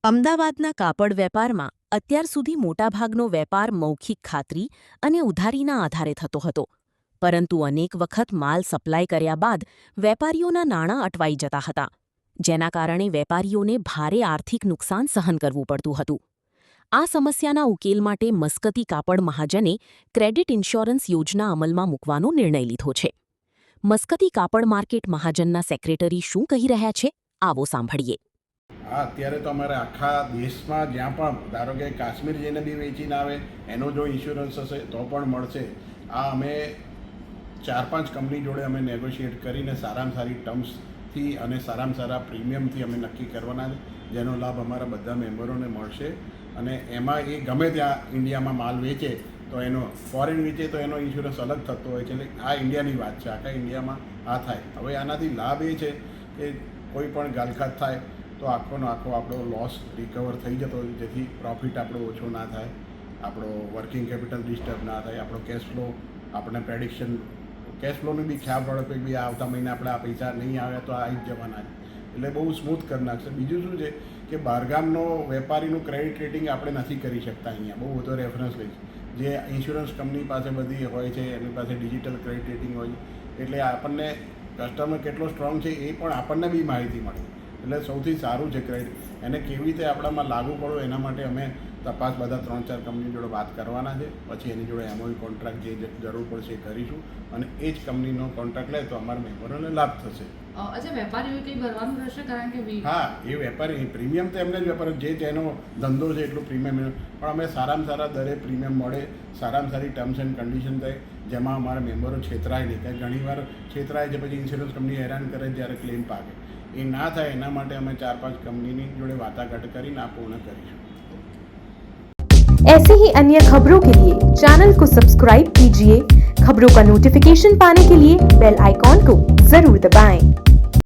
અમદાવાદના કાપડ વેપારમાં અત્યાર સુધી મોટાભાગનો વેપાર મૌખિક ખાતરી અને ઉધારીના આધારે થતો હતો, પરંતુ અનેક વખત માલ સપ્લાય કર્યા બાદ વેપારીઓના નાણાં અટવાઈ જતા હતા, જેના કારણે વેપારીઓને ભારે આર્થિક નુકસાન સહન કરવું પડતું હતું. આ સમસ્યાના ઉકેલ માટે મસ્કતી કાપડ મહાજને ક્રેડિટ ઇન્સ્યોરન્સ યોજના અમલમાં મૂકવાનો નિર્ણય લીધો છે. મસ્કતી કાપડ માર્કેટ મહાજનના સેક્રેટરી શું કહી રહ્યા છે, આવો સાંભળીએ. અત્યારે તો અમારે આખા દેશમાં જ્યાં પણ ધારો કે કાશ્મીર જઈને બી વેચીને આવે એનો જો ઇન્સ્યોરન્સ હશે તો પણ મળશે. આ અમે 4-5 કંપની જોડે અમે નેગોશિએટ કરીને સારામાં સારી ટર્મ્સથી અને સારામાં સારા પ્રીમિયમથી અમે નક્કી કરવાના છે, જેનો લાભ અમારા બધા મેમ્બરોને મળશે. અને એમાં એ ગમે ત્યાં ઇન્ડિયામાં માલ વેચે તો એનો ફોરેન વેચે તો એનો ઇન્સ્યોરન્સ અલગ થતો હોય છે. એટલે આ ઇન્ડિયાની વાત છે, આખા ઇન્ડિયામાં આ થાય. હવે આનાથી લાભ એ છે કે કોઈ પણ ગાલખાત થાય તો આખોનો આખો આપણો લોસ રિકવર થઈ જતો હોય, જેથી પ્રોફિટ આપણો ઓછો ના થાય, આપણો વર્કિંગ કેપિટલ ડિસ્ટર્બ ના થાય, આપણો કેશ ફ્લો આપણે પ્રેડિક્શન કેશ ફ્લોનું બી ખ્યાલ પડે કે બી આવતા મહિને આપણે આ પૈસા નહીં આવ્યા તો આવી જ જવાના છે. એટલે બહુ સ્મૂથ કરી નાખશે. બીજું શું છે કે બહારગામનો વેપારીનું ક્રેડિટ રેટિંગ આપણે નથી કરી શકતા અહીંયા, બહુ બધો રેફરન્સ લે છે. જે ઇન્સ્યોરન્સ કંપની પાસે બધી હોય છે એની પાસે ડિજિટલ ક્રેડિટ રેટિંગ હોય છે, એટલે આપણને કસ્ટમર કેટલો સ્ટ્રોંગ છે એ પણ આપણને બી માહિતી મળે. એટલે સૌથી સારું છે ક્રેડિટ. એને કેવી રીતે આપણામાં લાગુ પડો એના માટે અમે તપાસ બધા 3-4 કંપની જોડે વાત કરવાના છે. પછી એની જોડે એમઓયુ કોન્ટ્રાક્ટ જે જરૂર પડશે એ કરીશું અને એ જ કંપનીનો કોન્ટ્રાક્ટ લે તો અમારા મેમ્બરોને લાભ થશે. અચ્છા, વેપારીઓએ કંઈ ભરવાનું રહેશે? કારણ કે હા, એ વેપારી પ્રીમિયમ તો એમને જ વેપારી જે તેનો ધંધો છે એટલું પ્રીમિયમ, પણ અમે સારામાં સારા દરે પ્રીમિયમ મળે, સારામાં સારી ટર્મ્સ એન્ડ કન્ડિશન થાય, જેમાં અમારા મેમ્બરો છેતરાય નહીં. કારણ ઘણીવાર છેતરાય છે, પછી ઇન્સ્યોરન્સ કંપની હેરાન કરે જ્યારે ક્લેમ પાકે. એ ના થાય એના માટે અમે 4-5 કંપનીની જોડે વાટાઘાટ કરીને આ પૂર્ણ કરીશું. ऐसे ही अन्य खबरों के लिए चैनल को सब्सक्राइब कीजिए. खबरों का नोटिफिकेशन पाने के लिए बेल आइकॉन को जरूर दबाएं.